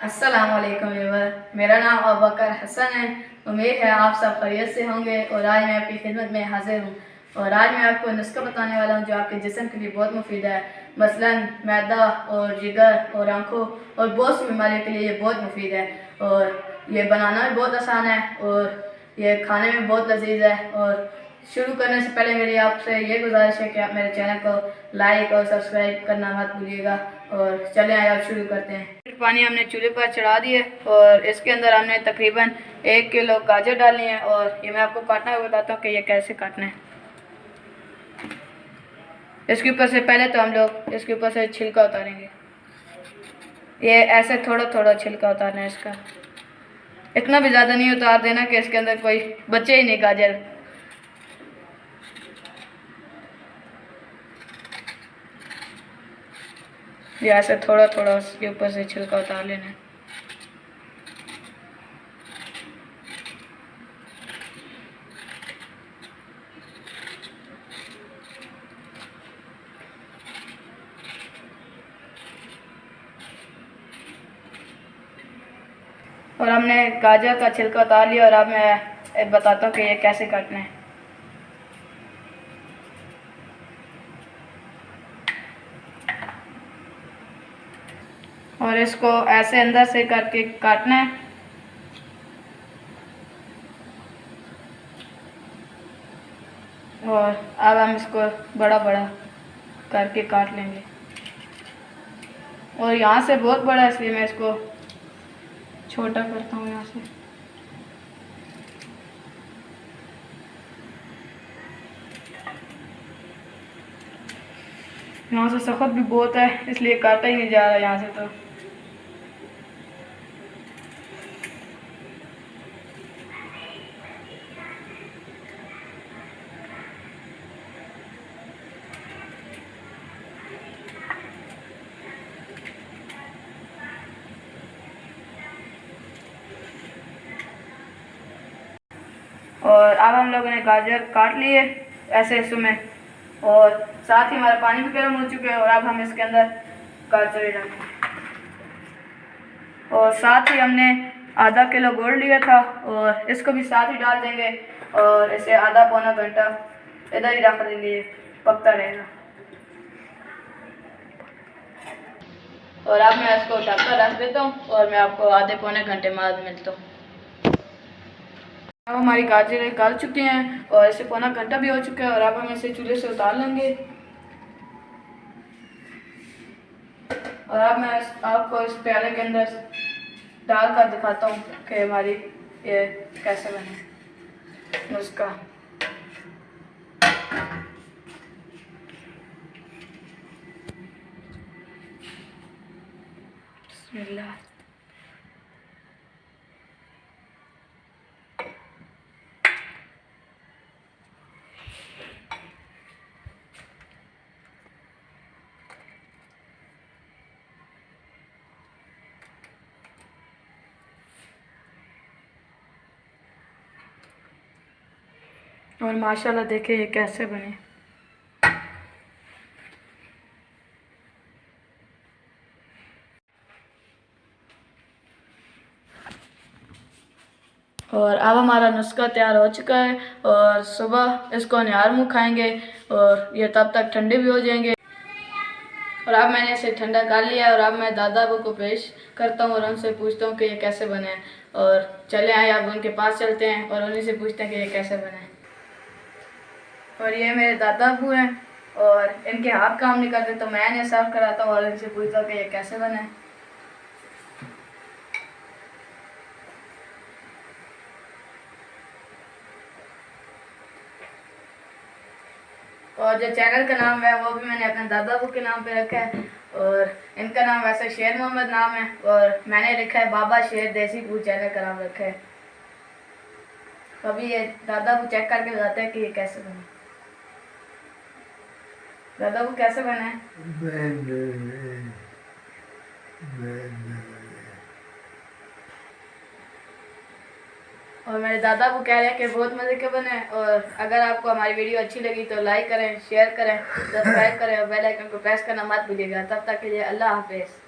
अस्सलाम वालेकुम व्यूअर, मेरा नाम अबूबकर हसन है। उम्मीद है आप सब खैरियत से होंगे और आज मैं आपकी खिदमत में हाजिर हूँ। और आज मैं आपको नुस्खा बताने वाला हूँ जो आपके जिस्म के लिए बहुत मुफीद है। मसलन मैदा और जिगर और आँखों और बहुत सी बीमारियों के लिए ये बहुत मुफीद है और ये बनाना भी बहुत आसान है और ये खाने में बहुत लजीज है। और शुरू करने से पहले मेरी आपसे ये गुजारिश है कि आप मेरे चैनल को लाइक और सब्सक्राइब करना मत भूलिएगा। और चलें आइए आप शुरू करते हैं। पानी हमने चूल्हे पर चढ़ा दिए और इसके अंदर हमने तकरीबन 1 किलो गाजर डालनी है और ये मैं आपको काटना हुआ बताता हूँ कि ये कैसे काटना है। इसके ऊपर से पहले तो हम लोग इसके ऊपर से छिलका उतारेंगे। ये ऐसे थोड़ा थोड़ा छिलका उतारना है इसका, इतना भी ज़्यादा नहीं उतार देना कि इसके अंदर कोई बचे ही नहीं गाजर। ये ऐसे थोड़ा थोड़ा उसके ऊपर से छिलका उतार लेना है। और हमने गाजर का छिलका उतार लिया और अब मैं बताता हूँ कि ये कैसे काटना है। और इसको ऐसे अंदर से करके काटना है। और अब हम इसको बड़ा बड़ा करके काट लेंगे। और यहाँ से बहुत बड़ा है इसलिए मैं इसको छोटा करता हूँ यहाँ से। यहाँ से सख्त भी बहुत है इसलिए काटा ही नहीं जा रहा यहाँ से तो। और अब हम लोगों ने गाजर काट लिए ऐसे हिस्सों में और साथ ही हमारा पानी भी गर्म हो चुका है। और अब हम इसके अंदर गाजर डालेंगे और साथ ही हमने आधा किलो गुड़ लिया था और इसको भी साथ ही डाल देंगे और इसे आधा पौना घंटा इधर ही रख देंगे, ये पकता रहेगा। और अब मैं इसको ढककर रख देता हूँ और मैं आपको आधे पौने घंटे बाद मिलता हूँ। अब हमारी गाजरें गल चुकी हैं और इसे पौना घंटा भी हो चुका है और अब हम इसे चूल्हे से उतार लेंगे। और अब मैं आपको इस प्याले के अंदर डाल कर दिखाता हूँ कि हमारी ये कैसे बने नुस्खा। बिस्मिल्लाह। और माशाल्लाह देखिए ये कैसे बने। और अब हमारा नुस्खा तैयार हो चुका है और सुबह इसको निहार मुँह खाएंगे और ये तब तक ठंडे भी हो जाएंगे। और अब मैंने इसे ठंडा कर लिया और अब मैं दादा अबू को पेश करता हूँ और उनसे पूछता हूँ कि ये कैसे बने हैं। और चले आए अब उनके पास चलते हैं और उन्हीं से पूछते हैं कि ये कैसे बने। और ये मेरे दादा अबू हैं और इनके हाथ काम नहीं करते तो मैं इन्हें सर्व कराता हूँ और इनसे पूछता हूँ कि ये कैसे बने। और जो चैनल का नाम है वो भी मैंने अपने दादा अबू के नाम पे रखा है और इनका नाम वैसे शेर मोहम्मद नाम है और मैंने लिखा है बाबा शेर देसी फूड चैनल का नाम रखा है। तो अभी ये दादा अबू चेक करके बताते हैं कि ये कैसे बने। दादा अबू कैसे बने? और मेरे दादा को कह रहे हैं कि बहुत मज़े के बने। और अगर आपको हमारी वीडियो अच्छी लगी तो लाइक करें, शेयर करें, सब्सक्राइब करें और बेल आइकन को प्रेस करना मत भूलिएगा। तब तक के लिए अल्लाह हाफिज़।